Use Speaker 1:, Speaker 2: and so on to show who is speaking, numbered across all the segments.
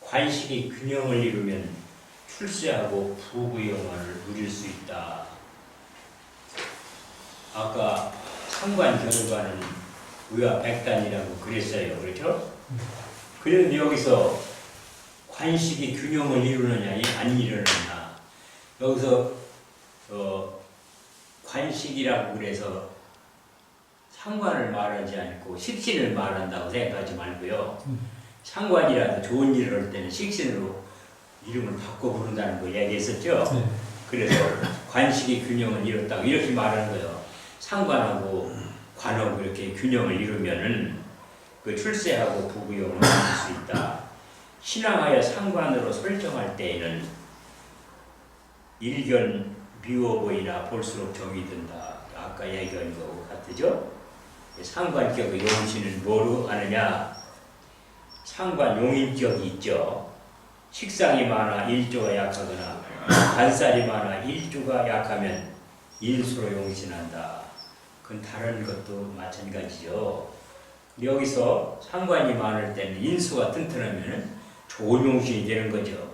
Speaker 1: 관식이 균형을 이루면 출세하고 부귀영화를 누릴 수 있다. 아까 상관 결과는 의와 백단이라고 그랬어요. 그렇죠? 그런데 여기서 관식이 균형을 이루느냐 안 이루느냐, 여기서 관식이라고 그래서 상관을 말하지 않고 식신을 말한다고 생각하지 말고요. 상관이라도 좋은 일을 할 때는 식신으로 이름을 바꿔 부른다는 거 얘기했었죠.
Speaker 2: 네.
Speaker 1: 그래서 관식이 균형을 이뤘다고 이렇게 말하는 거예요. 상관하고 관하고 이렇게 균형을 이루면은 그 출세하고 부귀영화를 얻을 수 있다. 신앙하여 상관으로 설정할 때에는 일견 미워 보이나 볼수록 정이 든다. 아까 얘기한 거 같으죠? 상관격의 용신은 뭐로 하느냐? 상관 용인격이 있죠. 식상이 많아 일조가 약하거나 간살이 많아 일조가 약하면 인수로 용신한다. 그건 다른 것도 마찬가지죠. 여기서 상관이 많을 때는 인수가 튼튼하면 좋은 용신이 되는 거죠.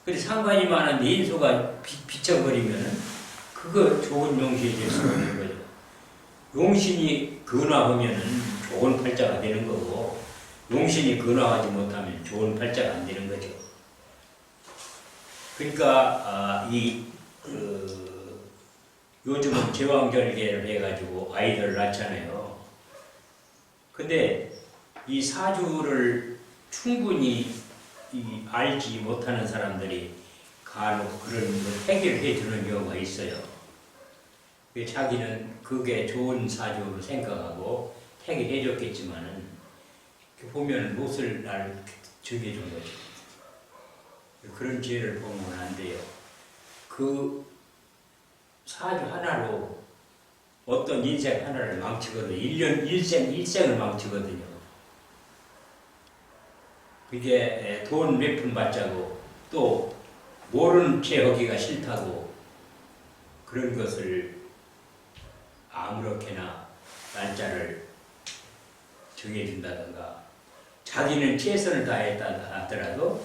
Speaker 1: 근데 상관이 많은데 인수가 비쳐버리면 그거 좋은 용신이 될 수 없는 거죠. 용신이 근화하면 좋은 팔자가 되는 거고, 용신이 근화하지 못하면 좋은 팔자가 안 되는 거죠. 그러니까 요즘은 제왕절개를 해가지고 아이들을 낳잖아요. 근데 이 사주를 충분히 알지 못하는 사람들이 간혹 그런 해결을 해주는 경우가 있어요. 자기는 그게 좋은 사주로 생각하고 해결해줬겠지만은 보면 못을 날 정해준 거죠. 그런 죄를 보면 안 돼요. 그 사주 하나로 어떤 인생 하나를 망치거든요. 일생을 망치거든요. 그게 돈 몇 푼 받자고 또 모르는 채 하기가 싫다고 그런 것을 아무렇게나 날짜를 정해준다든가 자기는 최선을 다했다 하더라도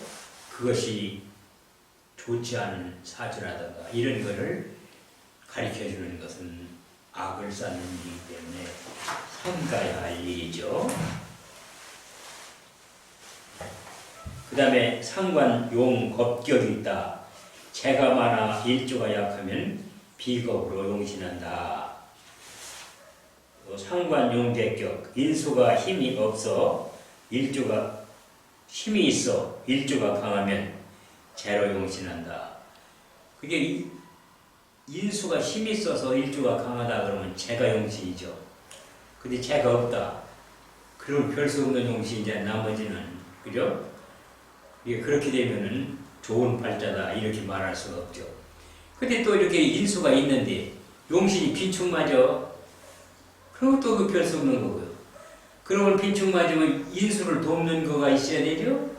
Speaker 1: 그것이 좋지 않은 사주라든가 이런 거를 가르쳐주는 것은 악을 쌓는 일이기 때문에 삼가야 할 일이죠. 그 다음에 상관, 용, 겁격이 있다. 재가 많아 일조가 약하면 비겁으로 용신한다. 상관, 용, 백격, 인수가 힘이 없어 일조가 힘이 있어 일조가 강하면 재로 용신한다. 그게 인수가 힘이 있어서 일조가 강하다 그러면 재가 용신이죠. 근데 재가 없다. 그러면 별 수 없는 용신이자 나머지는, 그죠? 이게 그렇게 되면은 좋은 팔자다 이렇게 말할 수가 없죠. 근데 또 이렇게 인수가 있는데 용신이 빈축 맞아. 그럼 또 그 별 수 없는 거고요. 그러면 빈축 맞으면 인수를 돕는 거가 있어야 되죠.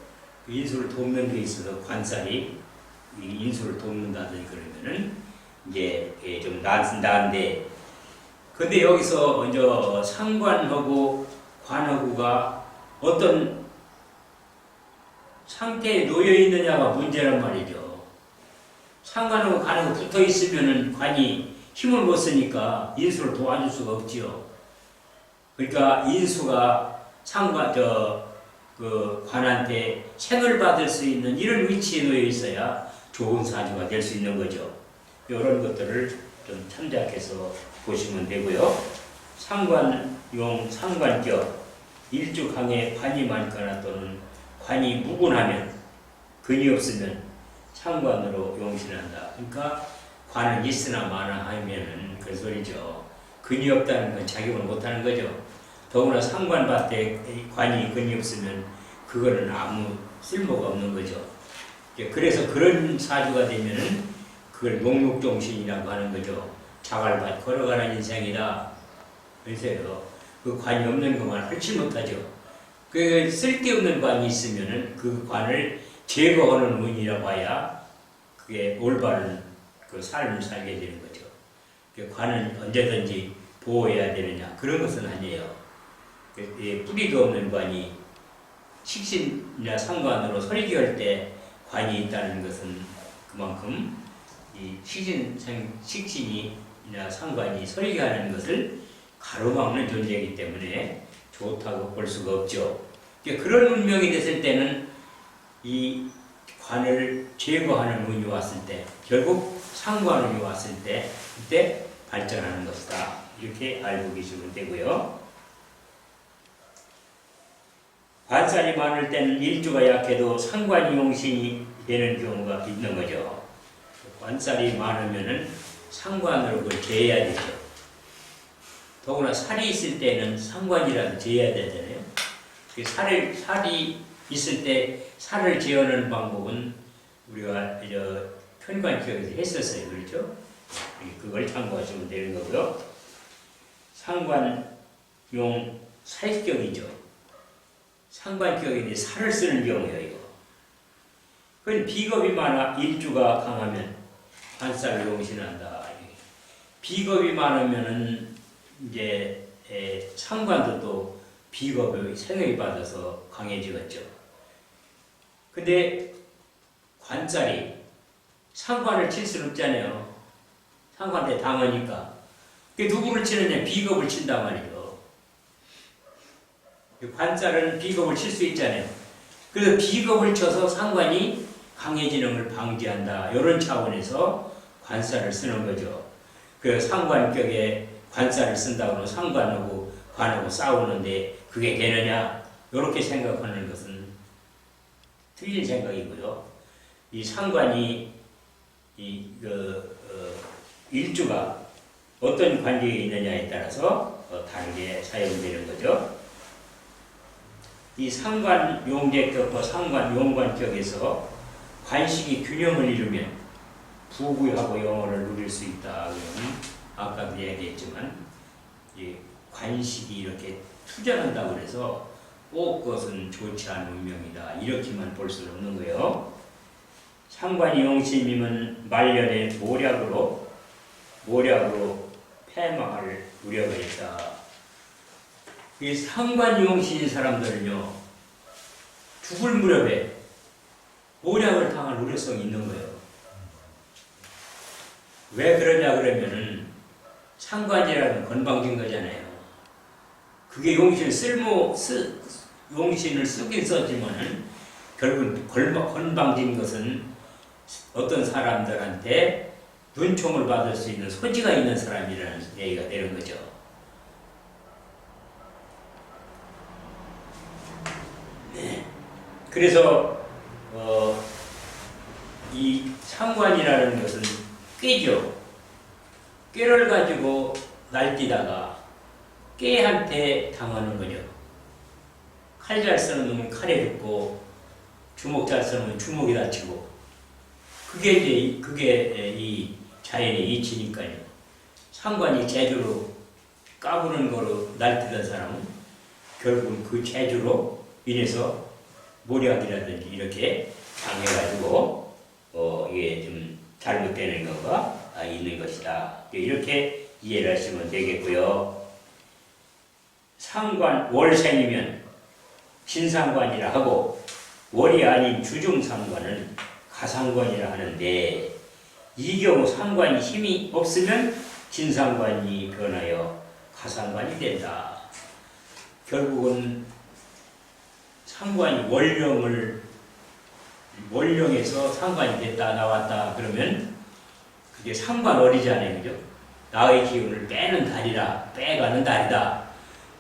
Speaker 1: 그 인수를 돕는 게 있어서 관살이 인수를 돕는다든지 그러면은 이제 좀 나은데, 근데 여기서 먼저 상관하고 관하고가 어떤 상태에 놓여 있느냐가 문제란 말이죠. 상관하고 관하고 붙어 있으면은 관이 힘을 못 쓰니까 인수를 도와줄 수가 없지요. 그러니까 인수가 그 관한테 생을 받을 수 있는 이런 위치에 놓여 있어야 좋은 사주가 될 수 있는 거죠. 이런 것들을 좀 참작해서 보시면 되고요. 상관용, 상관격, 일주강에 관이 많거나 또는 관이 무군하면, 근이 없으면 상관으로 용신한다. 그러니까 관은 있으나 마나 하면은 그 소리죠. 근이 없다는 건 작용을 못하는 거죠. 더구나 상관밭에 관이 근이 없으면 그거는 아무 쓸모가 없는 거죠. 그래서 그런 사주가 되면은 그걸 목록정신이라고 하는 거죠. 자갈밭 걸어가는 인생이다. 그래서요, 그 관이 없는 것만 헐지 못하죠. 그 쓸데없는 관이 있으면은 그 관을 제거하는 운이라고 해야 그게 올바른 그 삶을 살게 되는 거죠. 관은 언제든지 보호해야 되느냐, 그런 것은 아니에요. 뿌리도 없는 관이 식신이나 상관으로 설교할 때 관이 있다는 것은 그만큼 이 식신이나 상관이 설교하는 것을 가로막는 존재이기 때문에 좋다고 볼 수가 없죠. 그런 운명이 됐을 때는 이 관을 제거하는 운이 왔을 때, 결국 상관운이 왔을 때, 그때 발전하는 것이다. 이렇게 알고 계시면 되고요. 관살이 많을 때는 일주가 약해도 상관이 용신이 되는 경우가 있는 거죠. 관살이 많으면은 상관으로 그걸 재야 되죠. 더구나 살이 있을 때는 상관이라도 재야 되잖아요. 살이 있을 때 살을 재우는 방법은 우리가 편관기억에서 했었어요. 그렇죠? 그걸 참고하시면 되는 거고요. 상관용 살격이죠. 상관격에 살을 쓰는 경우예요. 이거. 그건 비겁이 많아 일주가 강하면 관살을 용신한다. 비겁이 많으면은 이제 상관도 또 비겁을 생각이 받아서 강해지겠죠. 근데 관살이 상관을 칠 수는 없잖아요. 상관한테 당하니까. 누구를 치느냐? 비겁을 친단 말이죠. 관살은 비겁을 칠 수 있잖아요. 그래서 비겁을 쳐서 상관이 강해지는 걸 방지한다. 이런 차원에서 관살을 쓰는 거죠. 그 상관격에 관살을 쓴다고 상관하고 관하고 싸우는데 그게 되느냐? 이렇게 생각하는 것은 틀린 생각이고요. 이 상관이 일주가 어떤 관계에 있느냐에 따라서 다르게 사용되는 거죠. 이 상관 용제격과 상관 용관격에서 관식이 균형을 이루면 부구하고 영어를 누릴 수 있다. 그러면 아까도 얘기했지만 관식이 이렇게 투전한다고 해서 꼭 그것은 좋지 않은 운명이다. 이렇게만 볼 수는 없는 거예요. 상관이 용심이면 말년에 모략으로 패망할 우려가 있다. 이 상관이 용신인 사람들은요, 죽을 무렵에 모략을 당할 우려성이 있는 거예요. 왜 그러냐 그러면은 상관이라는 건방진 거잖아요. 그게 용신을 용신을 쓰긴 썼지만은 결국은 건방진 것은 어떤 사람들한테 눈총을 받을 수 있는 소지가 있는 사람이라는 얘기가 되는 거죠. 네. 그래서 이 상관이라는 것은 꾀죠. 꾀를 가지고 날뛰다가 꾀한테 당하는 거죠. 칼 잘 쓰는 놈은 칼에 죽고 주먹 잘 쓰는 놈은 주먹이 다치고 그게 이 자연의 이치니까요. 상관이 재주로 까부는 거로 날뛰던 사람은 결국은 그 재주로 인해서 모략이라든지 이렇게 당해가지고 이게 좀 잘못되는 거가 있는 것이다. 이렇게 이해를 하시면 되겠고요. 상관 월생이면 신상관이라 하고 월이 아닌 주중상관은 가상관이라 하는데 이 경우 상관이 힘이 없으면 진상관이 변하여 가상관이 된다. 결국은 상관이 월령에서 상관이 됐다 나왔다 그러면 그게 상관월이잖아요. 그죠? 나의 기운을 빼가는 달이다.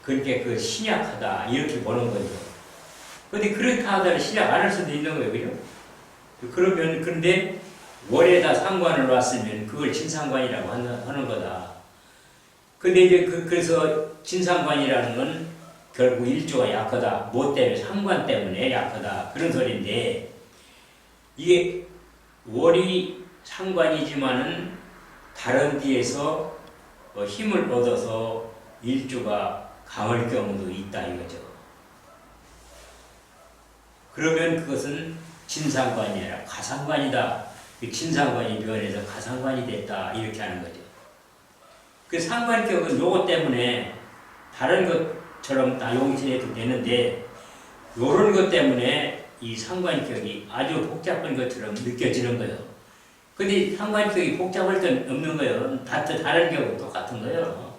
Speaker 1: 그렇게 그 신약하다 이렇게 보는 거죠. 근데 그렇게 하다가 신약 안 할 수도 있는 거예요. 그죠? 그러면 근데 월에다 상관을 놨으면 그걸 진상관이라고 하는 거다. 근데 이제 그래서 진상관이라는 건 결국 일조가 약하다. 뭐 때문에? 상관 때문에 약하다. 그런 소리인데 이게 월이 상관이지만은 다른 데에서 힘을 얻어서 일조가 강할 경우도 있다 이거죠. 그러면 그것은 진상관이 아니라 가상관이다. 진상관이 변해서 가상관이 됐다. 이렇게 하는 거죠. 그 상관격은 요거 때문에 다른 것처럼 다 용신해도 되는데 요런 것 때문에 이 상관격이 아주 복잡한 것처럼 느껴지는 거예요. 근데 상관격이 복잡할 건 없는 거예요. 다른 경우 똑같은 거예요.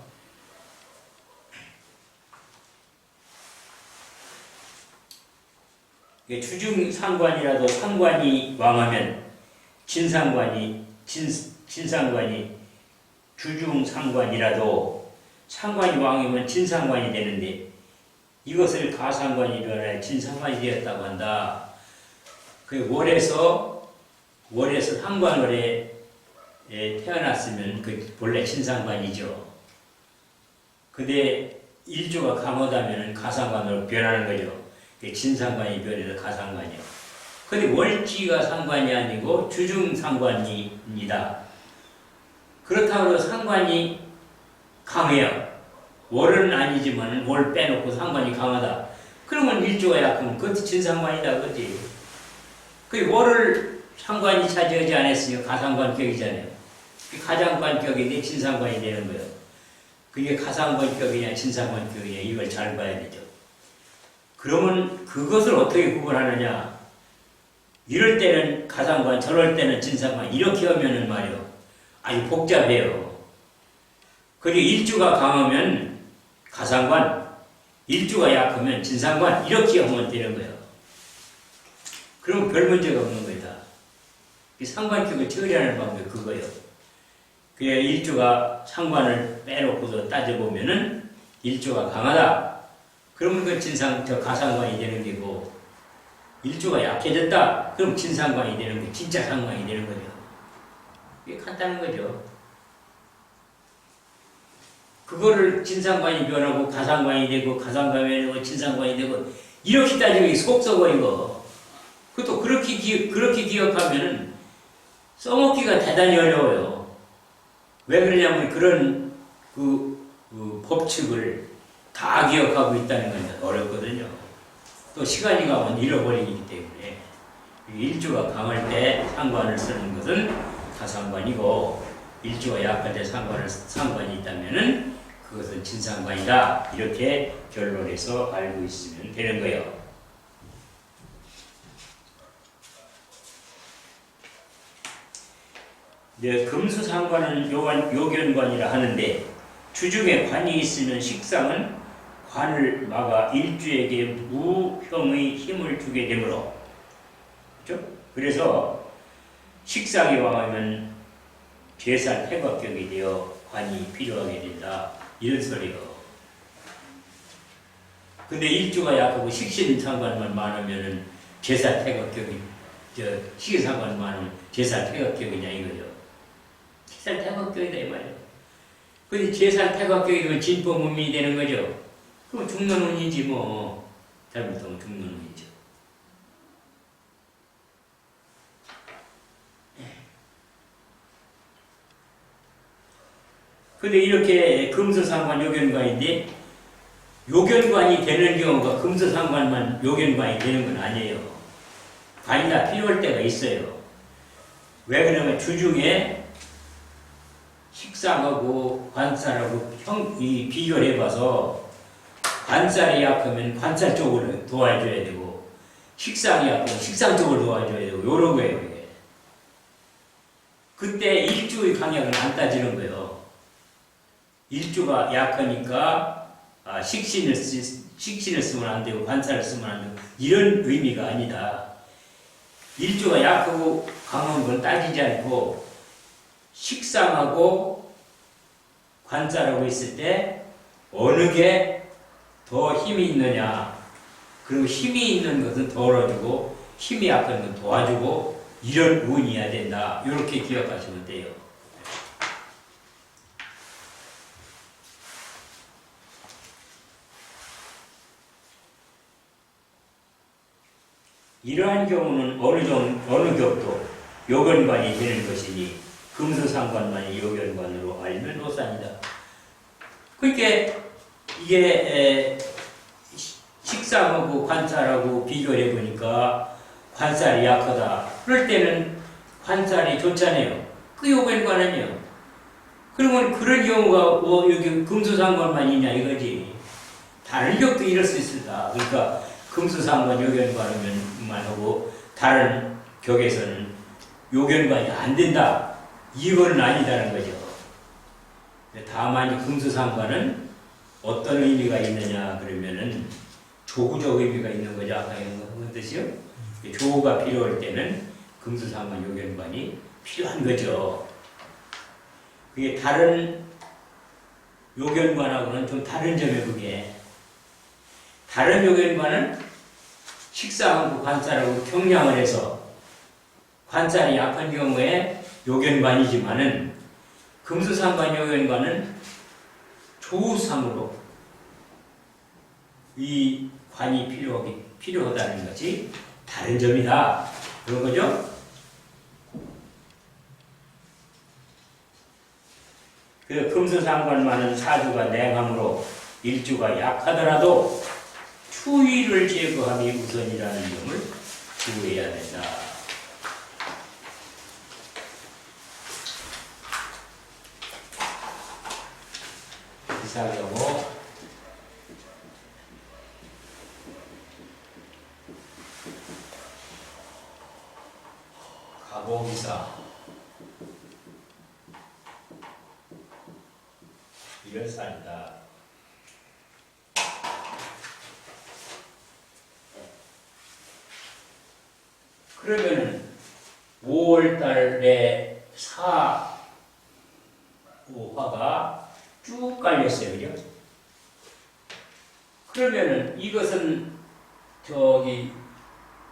Speaker 1: 주중상관이라도 상관이 왕하면 진상관이 주중상관이라도 상관이 왕이면 진상관이 되는데 이것을 가상관이 변해 진상관이 되었다고 한다. 그 월에서 상관월에 태어났으면 그 본래 진상관이죠. 근데 일주가 강하다면 가상관으로 변하는 거죠. 진상관이 변해서 가상관이요. 근데 월지가 상관이 아니고 주중상관입니다. 그렇다고 해서 상관이 강해요. 월은 아니지만 월 빼놓고 상관이 강하다. 그러면 일주가 약하면 그것도 진상관이다, 그지? 그 월을 상관이 차지하지 않았으니까 가상관격이잖아요. 가상관격인데 진상관이 되는 거예요. 그게 가상관격이냐 진상관격이냐 이걸 잘 봐야 되죠. 그러면 그것을 어떻게 구분하느냐? 이럴 때는 가상관, 저럴 때는 진상관 이렇게 하면은 말이요. 아주 복잡해요. 그리고 일주가 강하면 가상관, 일주가 약하면 진상관 이렇게 하면 되는 거예요. 그럼 별 문제가 없는 거다. 상관격을 처리하는 방법이 그거예요. 그게 일주가 상관을 빼놓고서 따져보면은 일주가 강하다. 그러면 그 가상관이 되는 거고, 일주가 약해졌다. 그럼 진상관이 되는 거, 진짜 상관이 되는 거죠. 이게 간단한 거죠. 그거를 진상관이 변하고 가상관이 되고 가상관이 되고 진상관이 되고 이렇게 따지면 속 썩어이고 그것도 그렇게 기억하면은 써먹기가 대단히 어려워요. 왜 그러냐면 그런 법칙을 다 기억하고 있다는 건 어렵거든요. 또 시간이 가면 잃어버리기 때문에 일주가 강할 때 상관을 쓰는 것은 가상관이고 일주가 약할 때 상관이 있다면은 그것은 진상관이다. 이렇게 결론해서 알고 있으면 되는 거예요. 네, 금수상관은 요견관이라 하는데 주중에 관이 있으면 식상은 관을 막아 일주에게 무형의 힘을 주게 되므로, 그렇죠? 그래서 식상이 왕하면 제사 태각격이 되어 관이 필요하게 된다. 이런 소리요. 근데 일주가 약하고 식신상관만 많으면은 제사 태각격이, 식신상관 많으면 제사 태각격이냐 이거죠. 제사 태각격이다 이 말이에요. 근데 제사 태각격이 되면 진법문이 되는 거죠. 그럼 죽는 운이지 뭐. 잘못하면 죽는 운이죠. 근데 이렇게 금수상관 요견관인데 요견관이 되는 경우가 금수상관만 요견관이 되는 건 아니에요. 관이 다 필요할 때가 있어요. 왜 그러냐면 주중에 식상하고 관살하고 비교를 해봐서 관살이 약하면 관살 쪽으로 도와줘야 되고 식상이 약하면 식상 쪽으로 도와줘야 되고 요런 거예요. 이게. 그때 일주의 강약은 안 따지는 거예요. 일주가 약하니까 식신을 쓰면 안 되고 관살을 쓰면 안 되고 이런 의미가 아니다. 일주가 약하고 강한 건 따지지 않고 식상하고 관살하고 있을 때 어느 게 더 힘이 있느냐, 그리고 힘이 있는 것은 덜어주고 힘이 약한 건 도와주고 이런 운이어야 된다. 이렇게 기억하시면 돼요. 이러한 경우는 어느 격도 요견관이 되는 것이니 금수상관만이 요견관으로 알면 노산이다. 그러니까 이게 식상하고 관살하고 비교해 보니까 관살이 약하다. 그럴 때는 관살이 좋잖아요. 그 요견관 아니에요. 그러면 그런 경우가 뭐 여기 금수상관만이냐 이거지. 다른 격도 이럴 수 있습니다. 그러니까 금수상관 요견관만 하고 다른 격에서는 요견관이 안 된다. 이거는 아니다는 거죠. 다만 금수상관은 어떤 의미가 있느냐 그러면은 조구적 의미가 있는 거죠. 아까 한 뜻이요. 조구가 필요할 때는 금수상관 요견관이 필요한 거죠. 그게 다른 요견관하고는 좀 다른 점이 그게 다른 요견관은 식상하고 관살하고 경량을 해서 관살이 약한 경우에 요견관이지만은 금수상관 요견관은 조우상으로 이 관이 필요하다는 것이 다른 점이다. 그런 거죠? 그래서 금수상관만은 사주가 냉함으로 일주가 약하더라도 추위를 제거함이 우선이라는 점을 주의해야 된다. 기사경우 가보기사 일월산이다. 그러면은 5월달에 4, 5화가 쭉 깔렸어요. 그죠? 그러면은 이것은 저기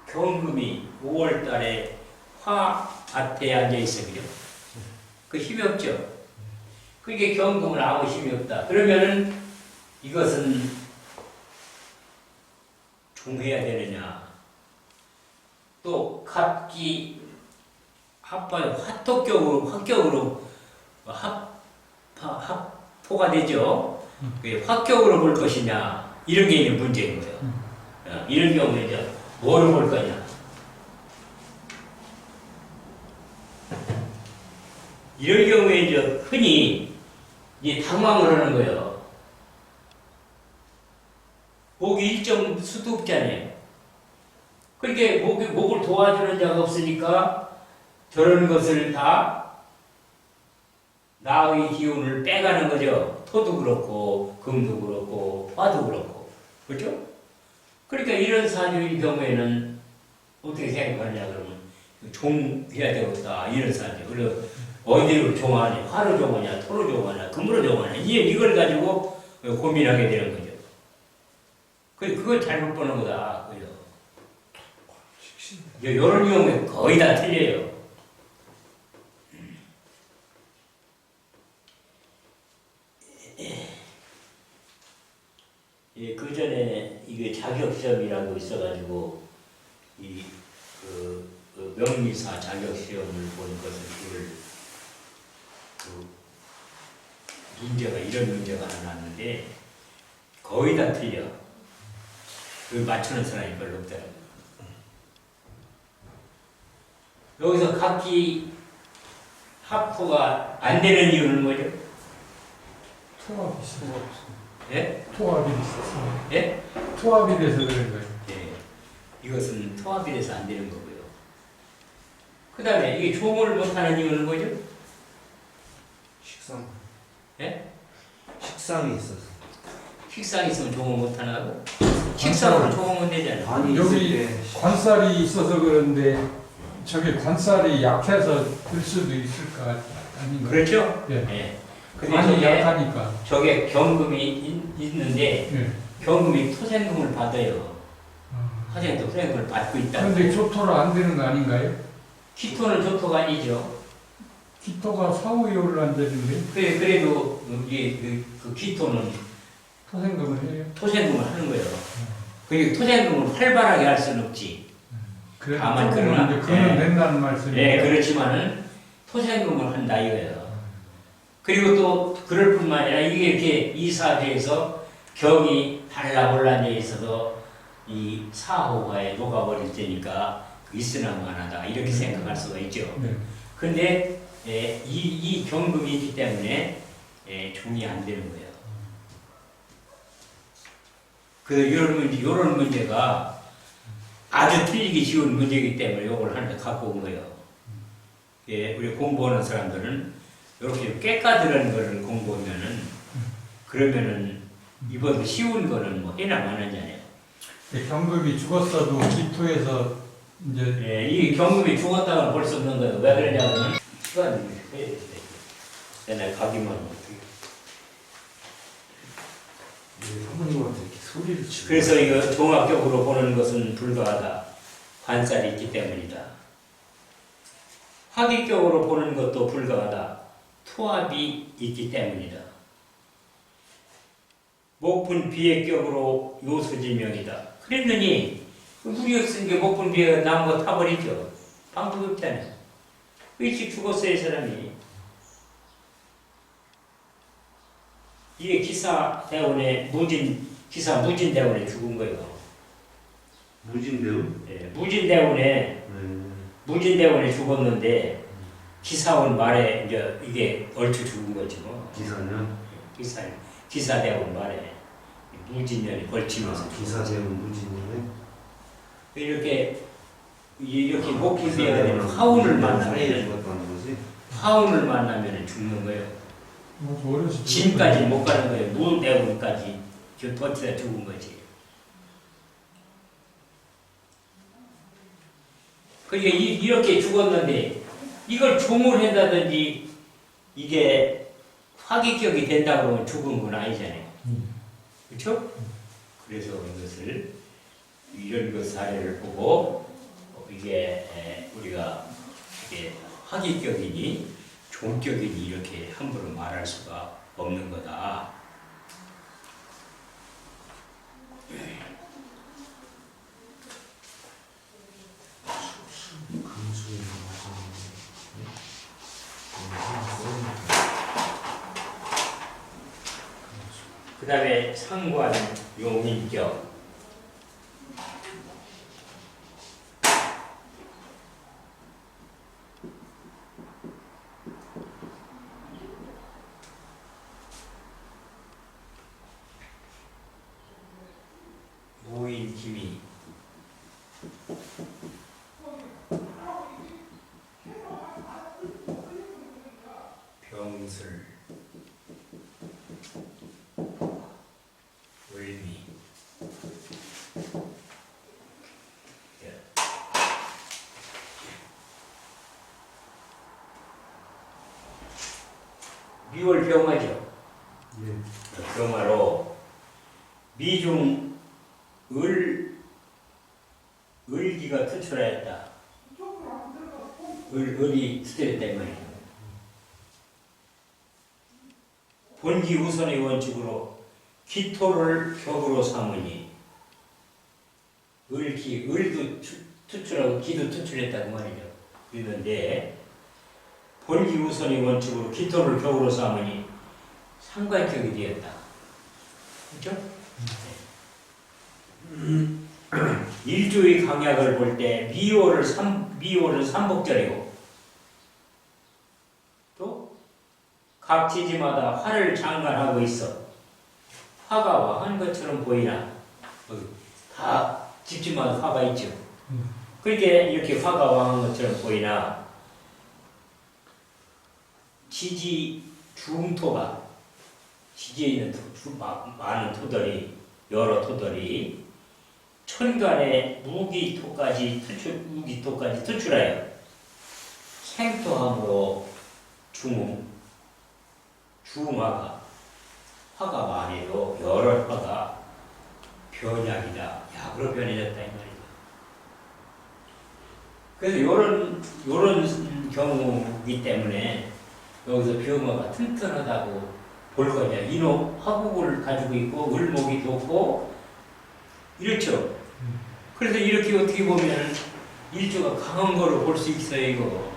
Speaker 1: 경금이 5월달에 화 밭에 앉아있어요. 그죠? 그 힘이 없죠? 그게 경금은 아무 힘이 없다. 그러면은 이것은 종해야 되느냐? 또 갑기 합발 합격으로 합포가 되죠. 합격으로 볼 것이냐 이런 게 이제 문제인 거예요. 이런 경우에 이제 뭐를 볼 거냐? 이런 경우에 이제 흔히 이제 당황을 하는 거예요. 목이 일정 수도 없잖아요. 그렇게 목을 도와주는 자가 없으니까 저런 것을 다 나의 기운을 빼가는 거죠. 토도 그렇고 금도 그렇고 화도 그렇고 그렇죠? 그러니까 이런 사주의 경우에는 어떻게 생각하느냐 그러면 종해야 되겠다 이런 사주. 그리고 어디로 종하냐, 화로 종하냐, 토로 종하냐, 금으로 종하냐 이걸 가지고 고민하게 되는 거죠. 그걸 잘못 보는 거다. 그죠? 이런 경우에 거의 다 틀려요. 그 전에 이게 자격시험이라고 있어가지고 그 명리사 자격시험을 본 것은 문제가 이런 문제가 하나 났는데 거의 다 틀려. 그 맞추는 사람이 별로 없더라고요. 여기서 각기 합포가 안 되는 이유는 뭐죠?
Speaker 2: 토합이 있어서.
Speaker 1: 예?
Speaker 2: 토합이 있어서.
Speaker 1: 예?
Speaker 2: 토합이 돼서 그런 거예요.
Speaker 1: 예. 이것은 토합이 돼서 안 되는 거고요. 그 다음에 이게 종을 못하는 이유는 뭐죠?
Speaker 3: 식상.
Speaker 1: 예?
Speaker 3: 식상이 있어서.
Speaker 1: 식상이 있으면 종을 못하나고? 식상으로 종은 되잖아요.
Speaker 3: 아니
Speaker 2: 여기 관살이 있어서 그런데 저게 관살이 약해서 들 수도 있을 것 아닌가요?
Speaker 1: 그렇죠?
Speaker 2: 예.
Speaker 1: 예. 근데
Speaker 2: 관이 약하니까.
Speaker 1: 저게 경금이 있는데
Speaker 2: 예.
Speaker 1: 경금이 토생금을 받아요.
Speaker 2: 아.
Speaker 1: 화생도 토생금을 받고 있다.
Speaker 2: 그런데 조토로 안 되는 거 아닌가요?
Speaker 1: 키토는 조토가 아니죠.
Speaker 2: 기토가 사후이오를 안 되는데
Speaker 1: 그래도 이게 그 키토는
Speaker 2: 토생금을 해요.
Speaker 1: 토생금을 하는 거예요. 그 토생금을 활발하게 할 수는 없지.
Speaker 2: 그래도
Speaker 1: 다만
Speaker 2: 조금은
Speaker 1: 그러나,
Speaker 2: 이제 그는
Speaker 1: 예.
Speaker 2: 된다는 말씀이에요.
Speaker 1: 예, 그렇지만은 토생금을 한다 이거예요. 그리고 또 그럴 뿐만 아니라 이게 이렇게 이 사주에서 경이 달라올라져 있어서 이 사호화에 녹아버릴 테니까 있으나마나다 이렇게 생각할 수가 있죠.
Speaker 2: 네.
Speaker 1: 근데 이 경금이 있기 때문에 종이 안 되는 거예요. 이런 문제가 아주 틀리기 쉬운 문제이기 때문에 이걸 하나 갖고 온 거예요. 예, 우리 공부하는 사람들은 이렇게 깨까드는 거를 공부하면은 그러면은 이번 쉬운 거는 뭐 해나 마나잖아요.
Speaker 2: 경금이 죽었어도 기토에서 이제
Speaker 1: 예, 이 경금이 죽었다고 볼 수 없는 거예요. 왜 그러냐면 시간이 내가 가기만 못해요.
Speaker 3: 사모님한테 이렇게 소리를 치고.
Speaker 1: 그래서 이거 종합적으로 보는 것은 불가하다. 관살이 있기 때문이다. 화기격으로 보는 것도 불가하다. 투합이 있기 때문이다. 목분 비액격으로 요소지명이다. 그랬더니 우리가 쓴 게 목분 비액 나온 거 타버리죠. 방법이 없다네. 일찍 죽었어요, 이 사람이. 이게 기사 대원에 기사 무진 대원에 죽은 거예요.
Speaker 3: 무진대우?
Speaker 1: 예, 무진 대원에 죽었는데 기사원 말에 이제 이게 얼추 죽은 거지 뭐.
Speaker 3: 기사년?
Speaker 1: 기사 대원 말에 무진년이 걸치면서
Speaker 3: 기사대우 무진년에?
Speaker 1: 이렇게 목분 비애가 되는 화운을 만나면 죽는 거예요.
Speaker 2: 어려서
Speaker 1: 진까지 못 가는 거예요. 무대원까지 버티다 죽은 거지. 그러니까 이렇게 죽었는데 이걸 종을 한다든지 이게 화기격이 된다고 그러면 죽은 건 아니잖아요. 그렇죠? 그래서 이것을 이런 것 사례를 보고 이게 우리가 이게 화기격이니 종격이니 이렇게 함부로 말할 수가 없는 거다. 그 다음에 상관 용인격. 모인기미. 병술. 을미. 미월 병화죠.
Speaker 3: 예.
Speaker 1: 병화로 미중 을기가 투출하였다. 을이 투출했다 이 말이죠. 본기 우선의 원칙으로 기토를 격으로 삼으니 을도 투출하고 기도 투출했다고 말이죠. 그런데 본기 우선의 원칙으로 기토를 격으로 삼으니 상관격이 되었다. 그렇죠? 일조의 강약을 볼 때 미호를 삼복절이고 또 각 지지마다 화를 장관하고 있어. 화가 와한 것처럼 보이나? 다 집집마다 화가 있죠. 그렇게 이렇게 화가 와한 것처럼 보이나 지지 중토가 지지에 있는 많은 토들이 여러 토들이 천간에 무기토까지 투출하여 생토함으로 중화가 화가 많이도 여러 화가 변약이다. 약으로 변해졌다 이 말이다. 그래서 이런 경우이기 때문에 여기서 병화가 튼튼하다고 볼 거냐. 인호 화국을 가지고 있고 을목이 돋고 이렇죠. 그래서 이렇게 어떻게 보면 일조가 강한 거로 볼 수 있어요 이거.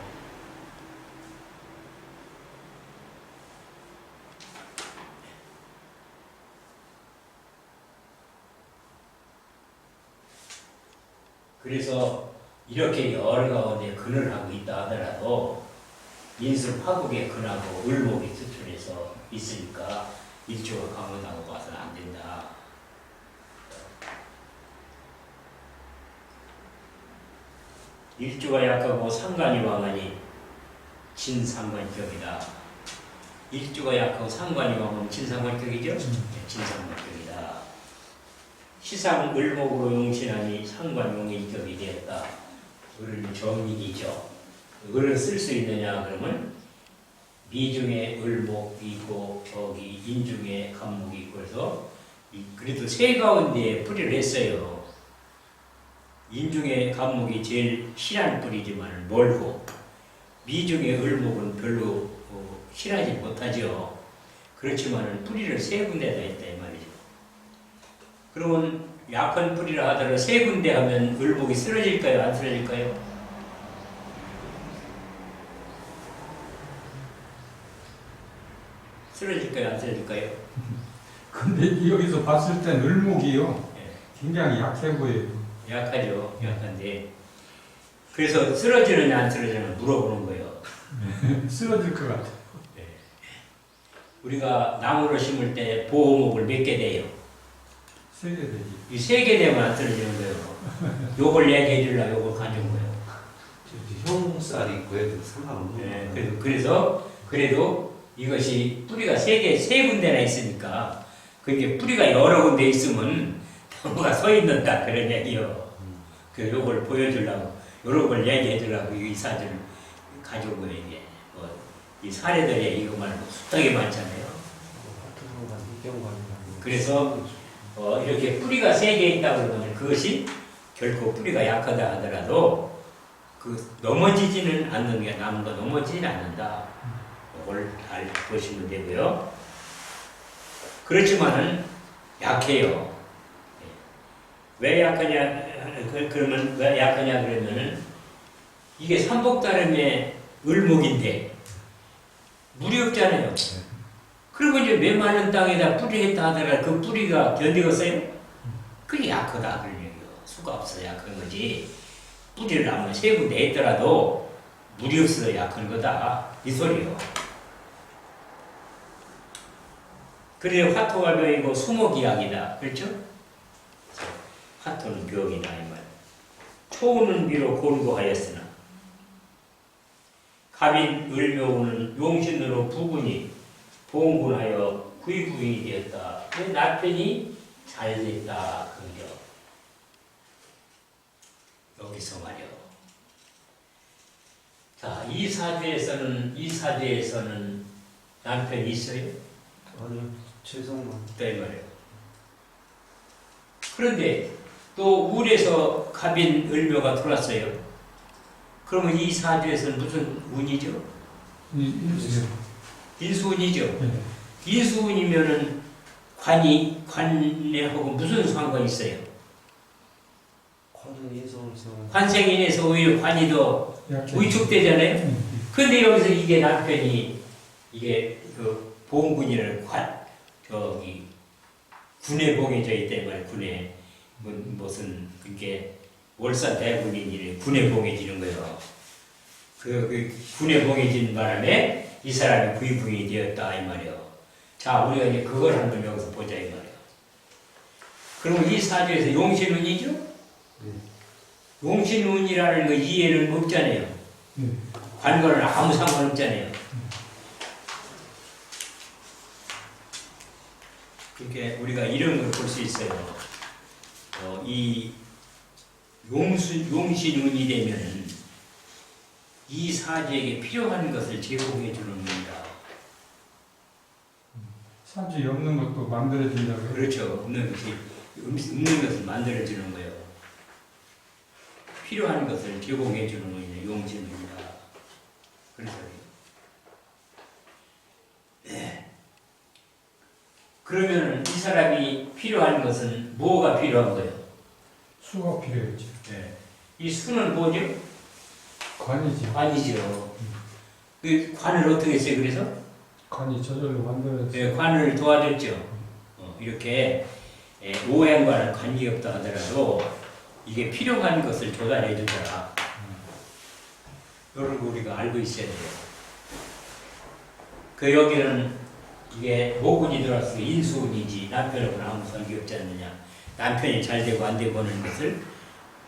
Speaker 1: 그래서 이렇게 여러 가운데 근을 하고 있다 하더라도 인술 화국의 근하고 을목이 투출해서 있으니까 일조가 강하다고 봐서는 안 된다. 일주가 약하고 상관이 왕하니 진상관격이다. 일주가 약하고 상관이 왕하면 진상관격이죠? 네, 진상관격이다. 시상 을목으로 용신하니 상관용의 격이 되었다. 을은 정인이죠. 을을 쓸 수 있느냐 그러면 미중에 을목이 있고 저기 인중에 간목이 있고 그래서 그래도 세 가운데에 뿌리를 했어요. 인중에 간목이 제일 실한 뿌리지만 멀고 미중에 을목은 별로 실하지 못하죠. 그렇지만 뿌리를 세 군데다 했다 이 말이죠. 그러면 약한 뿌리라 하더라도 세 군데 하면 을목이 쓰러질까요? 안 쓰러질까요? 쓰러질까요? 안 쓰러질까요?
Speaker 2: 근데 여기서 봤을 땐 을목이요.
Speaker 1: 예,
Speaker 2: 굉장히 약해 보여요.
Speaker 1: 약하죠. 약한데 그래서 쓰러지느냐 안 쓰러지느냐 물어보는 거예요.
Speaker 2: 쓰러질 것 같아요.
Speaker 1: 예. 우리가 나무를 심을 때 보호목을 몇 개 돼요?
Speaker 2: 세게 되지.
Speaker 1: 이 세 개 되면 안 떨어지는 거예요. 요걸 얘기해 주려고 요걸 가져온 거예요.
Speaker 3: 형살이 있고 애들 상관없는
Speaker 1: 네, 그래도 이것이 뿌리가 세 군데나 있으니까 그게 뿌리가 여러 군데 있으면 나무가 서 있는다 그런 얘기요. 그래서 요걸 보여주려고 요런 걸 얘기해 주려고 이 사진을 가져온 거예요. 이게 이 사례들이 이거 말고 숱하게 많잖아요. 그래서 이렇게 뿌리가 세 개 있다 그러면 그것이 결코 뿌리가 약하다 하더라도 그 넘어지지는 않는 게 나무가 넘어지지는 않는다. 이걸 잘 보시면 되고요. 그렇지만은 약해요. 왜 약하냐? 그러면 왜 약하냐 그러면은 이게 삼복다름의 을목인데 물이 없잖아요. 그리고 이제 메마른 땅에다 뿌리했다 하더라도 그 뿌리가 견디겠어요? 그게 약하다 그런 얘기요. 수가 없어 약한 거지. 뿌리를 아무리 세 군데 했더라도 물이 없어 약한 거다 이 소리요. 그래서 화토가 벽이고 수목이약이다. 그렇죠? 화토는 벽이다 이 말. 초우는 비록 곤고하였으나 갑인 을묘우는 용신으로 부군이 봉군하여 구이구이 되었다. 그 남편이 잘 됐다. 그죠? 여기서 말이요. 자, 이 사주에서는 남편이 있어요?
Speaker 3: 아니요 최성만
Speaker 1: 또 이 말이에요. 그런데 또 울에서 갑인 을묘가 들어왔어요. 그러면 이 사주에서는 무슨 운이죠?
Speaker 2: 일주요.
Speaker 1: 인수운이죠.
Speaker 2: 네.
Speaker 1: 인수운이면은 관내하고 무슨 상관이 있어요? 관생인에서 오히려 관이 더
Speaker 2: 약해.
Speaker 1: 위축되잖아요. 근데 여기서 이게 남편이 이게 그 보험군이라는 저기 군에 봉해져 있단 말이에요. 군에 무슨 그게 월산 대군인이 군에 봉해지는 거예요. 그 군에 봉해진 바람에 이 사람이 구이붕이 되었다 이 말이에요. 자, 우리가 이제 그걸 한번 여기서 보자 이 말이에요. 그러면 이 사주에서 용신운이죠?
Speaker 3: 네.
Speaker 1: 용신운이라는 거 이해는 없잖아요. 관과는 아무 상관없잖아요. 그렇게 우리가 이런 걸 볼 수 있어요. 이 용신운이 되면은 이 사주에게 필요한 것을 제공해 주는 겁니다.
Speaker 2: 사주에 없는 것도 만들어진다고요?
Speaker 1: 그렇죠. 없는 것을 만들어 주는 거예요. 필요한 것을 제공해 주는 것이 용신입니다. 그래서 네. 그러면 이 사람이 필요한 것은 뭐가 필요한 거예요?
Speaker 2: 수가 필요했죠.
Speaker 1: 네. 이 수는 뭐죠?
Speaker 2: 관이죠.
Speaker 1: 관이죠. 그 관을 어떻게 했어요? 그래서
Speaker 2: 관이 저절로 만들어졌어요.
Speaker 1: 네, 관을 도와줬죠. 이렇게 오행과는 관계없다 하더라도 이게 필요한 것을 조달해 주더라. 이런 거 우리가 알고 있어야 돼요. 그 여기는 이게 모군이 들어왔으니까 인수운이지 남편하고는 아무 관계없지 않느냐. 남편이 잘 되고 안 되고 하는 것을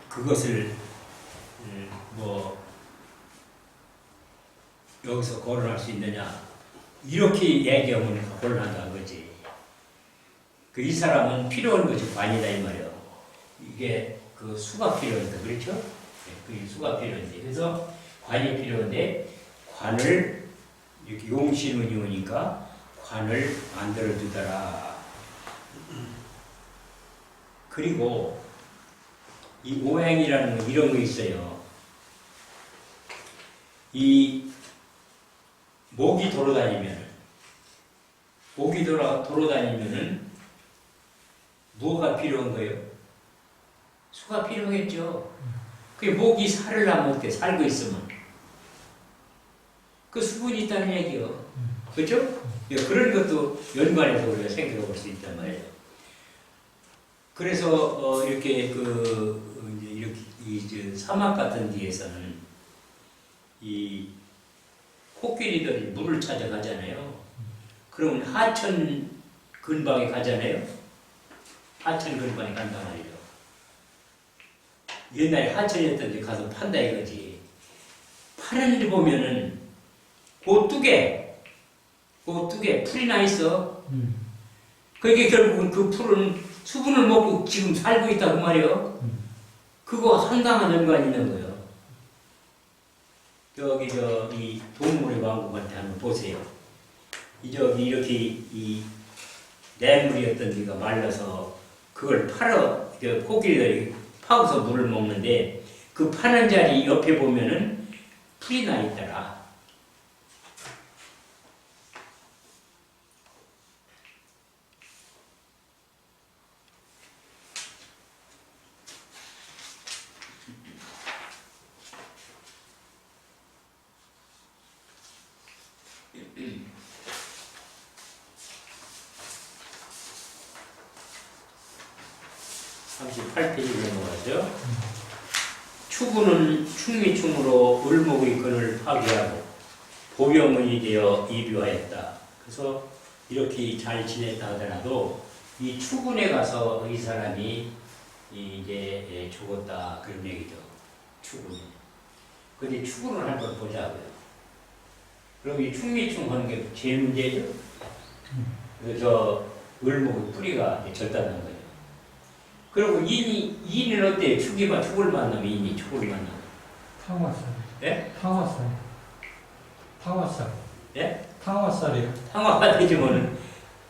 Speaker 1: 그것을 여기서 거론할 수 있느냐? 이렇게 얘기하면 곤란한 거지. 그 이 사람은 필요한 것이 관이다 이 말이야. 이게 그 수가 필요한데 그렇죠? 그 수가 필요한데 그래서 관이 필요한데 관을 이렇게 용신운이 오니까 관을 만들어 두더라. 그리고 이 오행이라는 거 이런 거 있어요. 이 목이 돌아다니면은 뭐가 필요한 거예요? 수가 필요하겠죠. 그 목이 살을 안 먹게 살고 있으면 그 수분이 있다는 얘기요. 그렇죠? 그런 것도 연관해서 우리가 생각해 볼 수 있단 말이에요. 그래서 이렇게 이제 이렇게 이 사막 같은 데에서는 이 코끼리들이 물을 찾아가잖아요. 그러면 하천 근방에 가잖아요. 하천 근방에 간단 말이죠. 옛날에 하천이었던 데 가서 판다 이거지. 파는 데 보면은 그 뚝에 풀이 나 있어. 그게 결국은 그 풀은 수분을 먹고 지금 살고 있다고 말이요. 그거 상당한 연관이 있는 거예요. 저기 이 동물의 왕국한테 한번 보세요. 저기 이렇게 이 냇물이었던 데가 말라서 그걸 팔어 코끼리들이 파고서 물을 먹는데 그 파는 자리 옆에 보면은 풀이 나 있더라. 넘어가죠. 추구는 충미충으로 을목의 근을 파괴하고 보병문이 되어 이뷰하였다. 그래서 이렇게 잘 지냈다 하더라도 이 추군에 가서 이 사람이 이제 죽었다 그런 얘기죠. 추군. 근데 추군을 한번 보자고요. 그럼 이 충미충 하는 게 제일 문제죠. 그래서 을목의 뿌리가 절단난 거예요. 그리고 인은 어때요? 축을 만나면 인이 축을 만나면.
Speaker 2: 탕화살.
Speaker 1: 예?
Speaker 2: 탕화살.
Speaker 1: 예?
Speaker 2: 탕화살이요.
Speaker 1: 탕화가 되지만은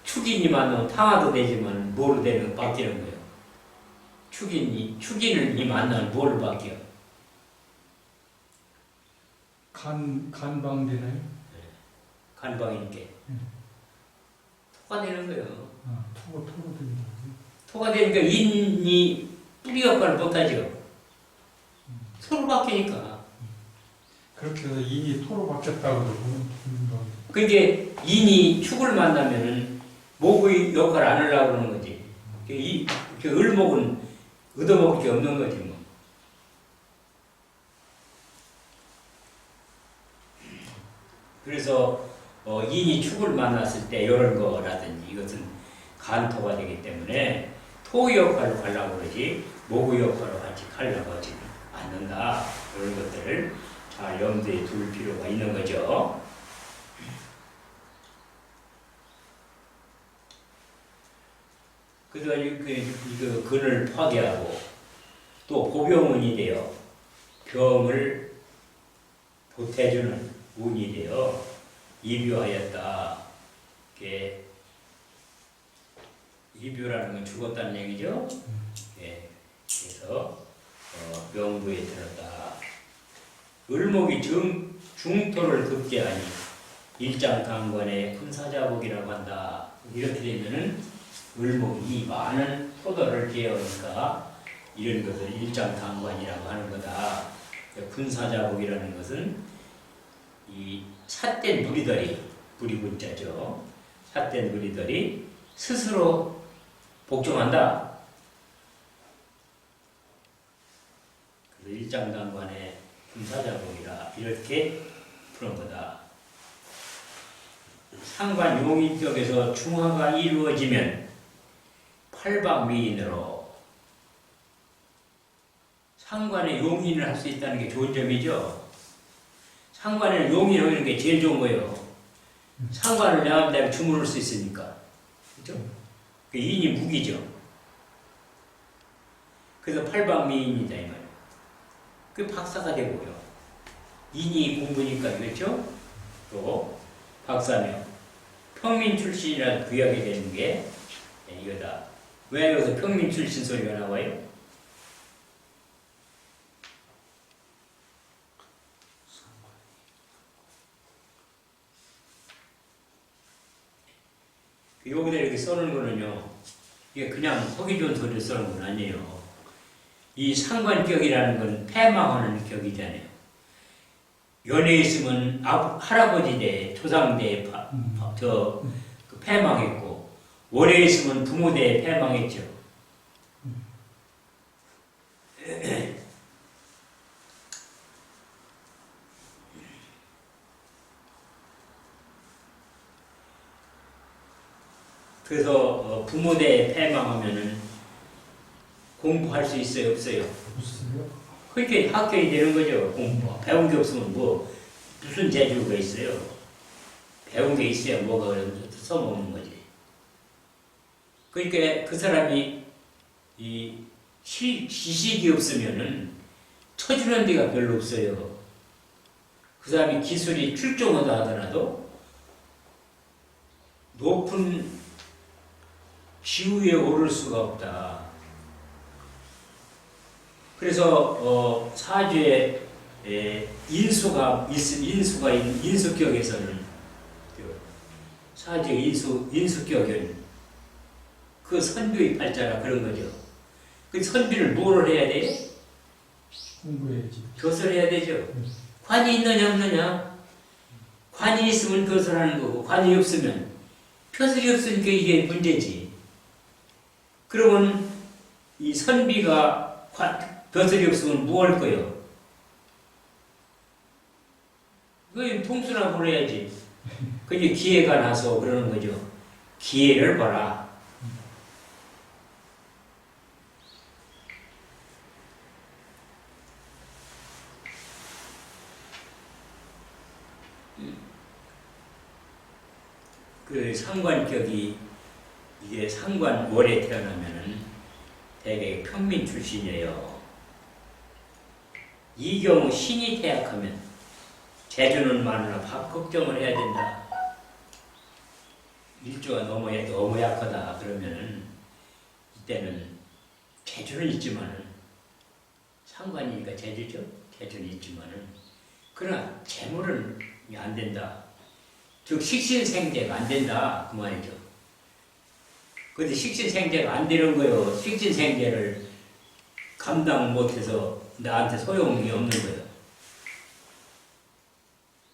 Speaker 1: 축인이 만나면 탕화도 되지만 뭐로 되는 바뀌는 거예요. 축인은 이 만나면 뭐로 바뀌어?
Speaker 2: 간방 되나요?
Speaker 1: 간방이니까. 토가 되는 거예요.
Speaker 2: 토가 된다.
Speaker 1: 토가 되니까 인이 뿌리 역할을 못하죠. 서로 바뀌니까.
Speaker 2: 그렇게 해서 인이 토로 바뀌었다고 보는 거.
Speaker 1: 그게 인이 축을 만나면은 목의 역할을 안 하려고 그러는 거지. 을목은 얻어먹을 게 없는 거지 뭐. 그래서 인이 축을 만났을 때 이런 거라든지 이것은 간토가 되기 때문에 토 역할로 가려고 그러지 목의 역할로 같이 가려고 하지 않는다. 이런 것들을 잘 염두에 둘 필요가 있는 거죠. 그래서 그 근을 파괴하고 또 보병운이 되어 병을 보태주는 운이 되어 이뷰하였다. 이렇게 이뷰라는 건 죽었다는 얘기죠. 예, 그래서 명부에 들었다. 을목이 중토를 급게 하니 일장강관의 군사자복이라고 한다. 이렇게 되면은 을목이 많은 토도를 개어니까 이런 것을 일장강관이라고 하는 거다. 군사자복이라는 것은 이 삿된 무리들이 무리군자죠. 삿된 무리들이 스스로 복종한다. 그래서 일장강관의 군사자복이라 이렇게 푸는 거다. 상관 용인 쪽에서 중화가 이루어지면 팔방미인으로 상관의 용인을 할 수 있다는 게 좋은 점이죠. 상관에는 용이 놓이는 게 제일 좋은 거예요. 상관을 양한다면 주문할 수 있으니까. 그죠? 그 인이 무기죠. 그래서 팔방미인이다 이 말이에요. 그 박사가 되고요. 인이 공부니까 그렇죠? 또 박사며 평민 출신이라 귀하게 되는 게 이거다. 왜 여기서 평민 출신 소리가 나와요? 여기다 이렇게 써놓은 거는요, 이게 그냥 허기 좋은 소리를 써놓은 건 아니에요. 이 상관격이라는 건 패망하는 격이잖아요. 연애에 있으면 할아버지 대, 조상 대 그 패망했고, 월에 있으면 부모 대 패망했죠. 그래서 부모 대 패망하면은 공부할 수 있어요, 없어요?
Speaker 2: 없어요?
Speaker 1: 그렇게 학교이 되는 거죠. 공부 배운 게 없으면 뭐 무슨 재주가 있어요? 배운 게 있어야 뭐가 써먹는 거지. 그러니까 그 사람이 이 지식이 없으면은 쳐주는 데가 별로 없어요. 그 사람이 기술이 출중하다 하더라도 높은 지위에 오를 수가 없다. 그래서 사주에 인수격에서는 사주의 인수격은 그 선비의 발자라 그런 거죠. 그 선비를 뭐를 해야 돼?
Speaker 2: 공부해야지.
Speaker 1: 교설 해야 되죠. 관이 있느냐 없느냐? 관이 있으면 교설하는 거고 관이 없으면 교설이 없으니까 이게 문제지. 그러면 이 선비가 교설이 없으면 뭐 할 거예요? 그 통수나 보내야지. 그게 기회가 나서 그러는 거죠. 기회를 봐라. 그 상관격이 이게 상관월에 태어나면은 대개 평민 출신이에요. 이 경우 신이 태약하면 재주는 많으나 밥 걱정을 해야 된다. 일주가 너무 약하다 그러면은 이때는 재주는 있지만은 상관이니까 재주죠. 재주는 있지만은 그러나 재물은 안 된다. 즉 식신생재가 안 된다 그 말이죠. 근데 식신생재가 안 되는 거예요. 식신생재를 감당 못해서 나한테 소용이 없는 거예요.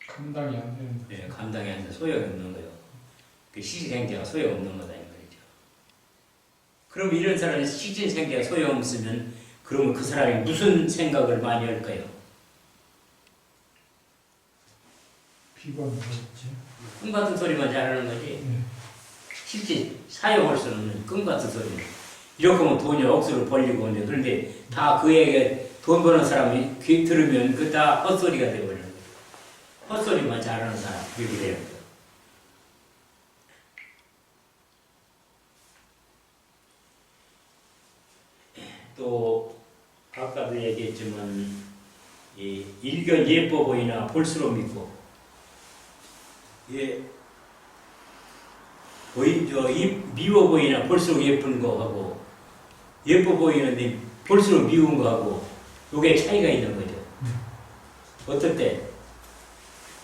Speaker 2: 감당이 안 되는 거죠.
Speaker 1: 네, 감당이 안 돼 소용이 없는 거예요. 그 식신생재가 소용 없는 거다 이 말이죠. 그럼 이런 사람이 식신생재가 소용 없으면 그러면 그 사람이 무슨 생각을 많이 할까요?
Speaker 2: 비관하겠지.
Speaker 1: 꿈 같은 소리만 잘하는 거지.
Speaker 2: 네.
Speaker 1: 실제 사용할 수 없는 꿈 같은 소리. 이렇게 하면 돈이 억수로 벌리고 오는데 그런데 다 그 얘기 돈 버는 사람이 들으면 그 다 헛소리가 되어버리는 거죠. 헛소리만 잘하는 사람 그렇게 돼요. 또 아까도 얘기했지만 이 일견 예뻐 보이나 볼수록 믿고 예. 미워 보이나 볼수록 예쁜 거하고 예뻐 보이는데 볼수록 미운 거하고 요게 차이가 있는 거죠. 어떨 때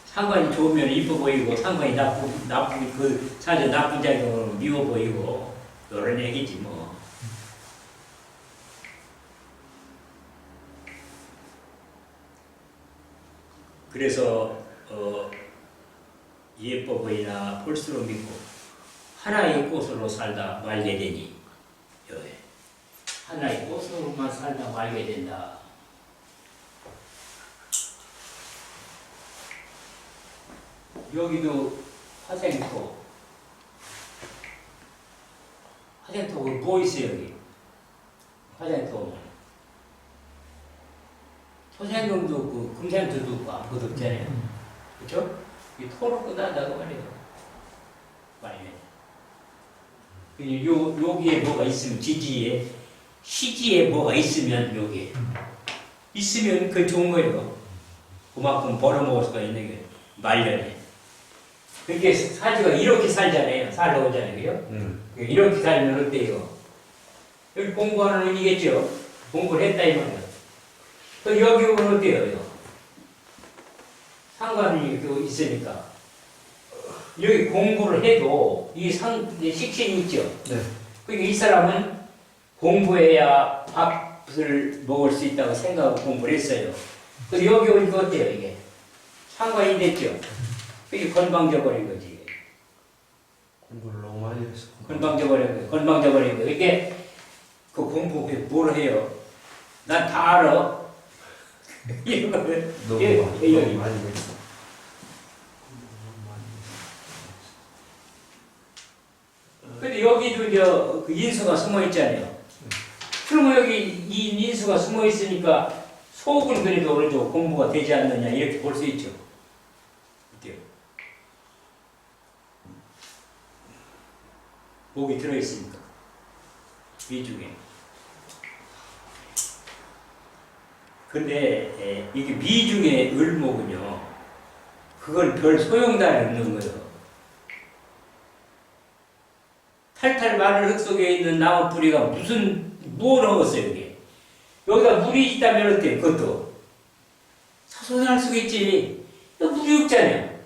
Speaker 1: 상관이 좋으면 이뻐 보이고 상관이 나쁜 그 사실 나쁜 작용으로 미워 보이고 이런 얘기지 뭐. 그래서 예뻐 보이나 볼수록 믿고 하나의 꽃으로 살다 말게 되니 하나의 꽃으로만 살다 말게 된다. 여기도 화생토. 화생토가 뭐 있어요 여기? 화생토. 토생금도 없고 금생토도 없고 아무것도 없잖아요. 그렇죠? 이 토로 끝난다고 말이에요. 말이에요. 여기에 뭐가 있으면 지지에 시지에 뭐가 있으면 여기에 있으면 그 좋은 거예요. 그만큼 벌어먹을 수가 있는 게 말년에. 그게 사주가 이렇게 살잖아요. 살아오잖아요. 이렇게 살면 어때요? 여기 공부하는 의미겠죠? 공부를 했다 이 말이야. 또 여기 오면 어때요? 이거? 상관이 있으니까. 여기 공부를 해도 이 식신이 있죠?
Speaker 3: 네.
Speaker 1: 그러니까 이 사람은 공부해야 밥을 먹을 수 있다고 생각하고 공부를 했어요. 근데 여기 오니까 어때요, 이게? 상관이 됐죠? 그게 건방져버린 거지.
Speaker 3: 공부를 너무 많이 해서.
Speaker 1: 건방져버린 거예요. 이게 그 공부 뭘 해요? 난 다 알아. 이런 거는
Speaker 3: 너무
Speaker 1: 여기.
Speaker 3: 많이 했어.
Speaker 1: 근데 여기도 이제 그 인수가 숨어 있잖아요. 그러면 여기 이 인수가 숨어 있으니까 속은 그래도 어느 정도 공부가 되지 않느냐 이렇게 볼 수 있죠. 어때요? 목이 들어 있으니까 위중에. 근데 이게 미중의 을목은요, 그걸 별 소용단이 없는 거예요. 탈탈 마른 흙 속에 있는 나무 뿌리가 뭐 넣었어요, 이게? 여기다 물이 있다면 어때? 그것도 사소할 수가 있지. 물이 없잖아요.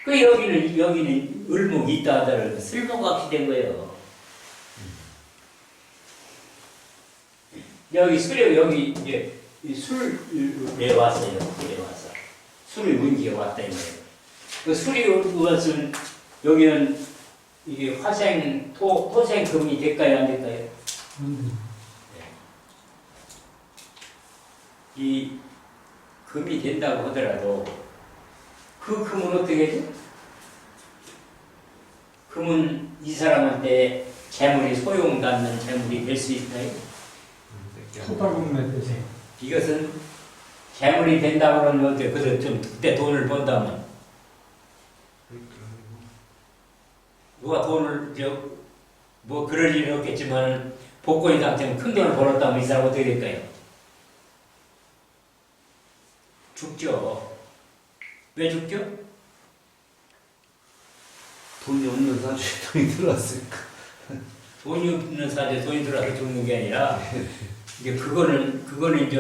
Speaker 1: 그 여기는 을목이 있다 하더라도 쓸모가 없이 된 거예요. 여기 이제 술에 왔어요. 술에 왔어. 술이 문기가 왔다 이거예요. 그 술이 온 것은 여기는 이게 토생금이 될까요, 안 될까요? 이 금이 된다고 하더라도 그 금은 어떻게 되죠? 금은 이 사람한테 재물이 소용닿는 재물이 될 수 있나요?
Speaker 2: 토다금내 대신
Speaker 1: 이것은 재물이 된다고 그러면 어때? 그때 돈을 번다면 누가 돈을 뭐 그럴 일은 없겠지만 복권이 당첨 큰 돈을 벌었다면 이 사람 어떻게 될까요? 죽죠. 왜 죽죠?
Speaker 3: 돈이 없는 사주에 돈이 들어왔으니까.
Speaker 1: 돈이 없는 사주에 돈이 들어와서 죽는 게 아니라 이제 그거는 이제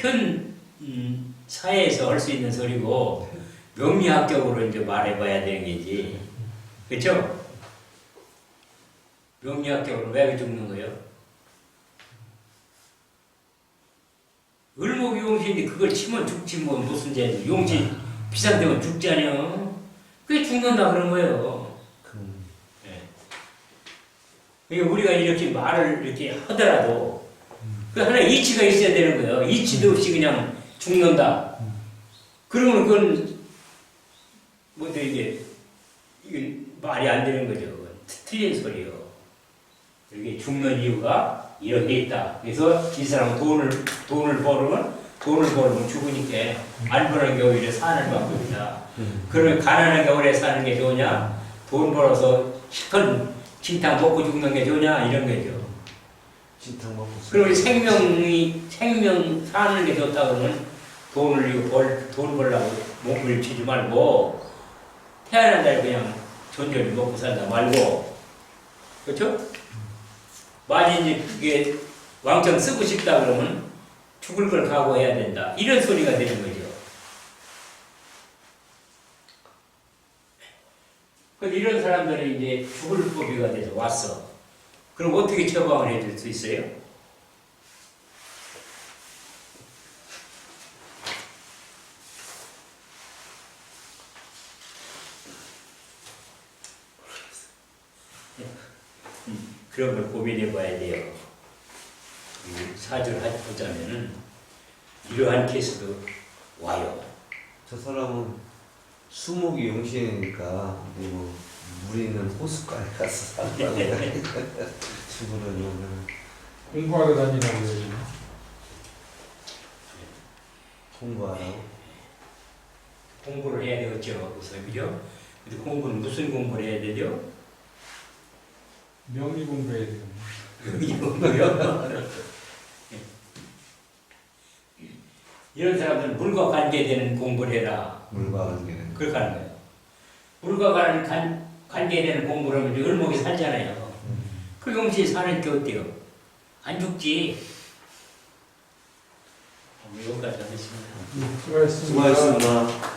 Speaker 1: 현 사회에서 할 수 있는 소리고 명리학적으로 이제 말해봐야 되는 게지. 그렇죠? 명리학적으로 왜 죽는 거예요? 을목 용신인데 그걸 치면 죽지 뭐 무슨 죄? 용신 비상되면 죽잖아요. 그게 죽는다 그런 거예요. 네. 그러니까 우리가 이렇게 말을 이렇게 하더라도 그 하나 이치가 있어야 되는 거예요. 이치도 없이 그냥 죽는다. 그러면 그건 뭐죠 이게 말이 안 되는 거죠. 틀린 소리요. 이게 죽는 이유가 이런 게 있다. 그래서 이 사람은 돈을 벌으면 죽으니까 안 버는 게 오히려 사는 방법이다. 그러면 가난한 게 오래 사는 게 좋으냐? 돈 벌어서 시큰 진탕 먹고 죽는 게 좋으냐? 이런 거죠.
Speaker 3: 진탕 먹고.
Speaker 1: 그럼 생명 사는 게 좋다 그러면 돈 벌려고 몸을 치지 말고 태어난 날 그냥 존전히 먹고 산다 말고, 그렇죠? 만약 이제 그게 왕창 쓰고 싶다 그러면 죽을 걸 각오해야 된다. 이런 소리가 되는 거죠. 그런데 이런 사람들은 이제 죽을 법이가 돼서 왔어. 그럼 어떻게 처방을 해줄 수 있어요? 그런 걸 고민해 봐야 돼요. 사주를 보자면은 이러한 케이스도 와요.
Speaker 3: 저 사람은 수목이 용신이니까 뭐 우리는 호숫가에 가서 살다가 죽으려면
Speaker 2: 공부하러 다니라고 해야지.
Speaker 3: 공부하라고.
Speaker 1: 공부를 해야 되겠죠. 그래서 그죠? 근데 공부는 무슨 공부를 해야 되죠?
Speaker 2: 명리 공부해야 돼요.
Speaker 1: 이거요. 이런 사람들은 물과 관계되는 공부를 해라.
Speaker 3: 물과 관계는.
Speaker 1: 그렇게 하는 거예요. 물과 관계되는 공부를 하면 을목이 살잖아요. 그 용신이 사는 게 어때요? 안 죽지. 여기까지 하겠습니다.
Speaker 2: 수고하셨습니다.
Speaker 3: 수고하셨습니다.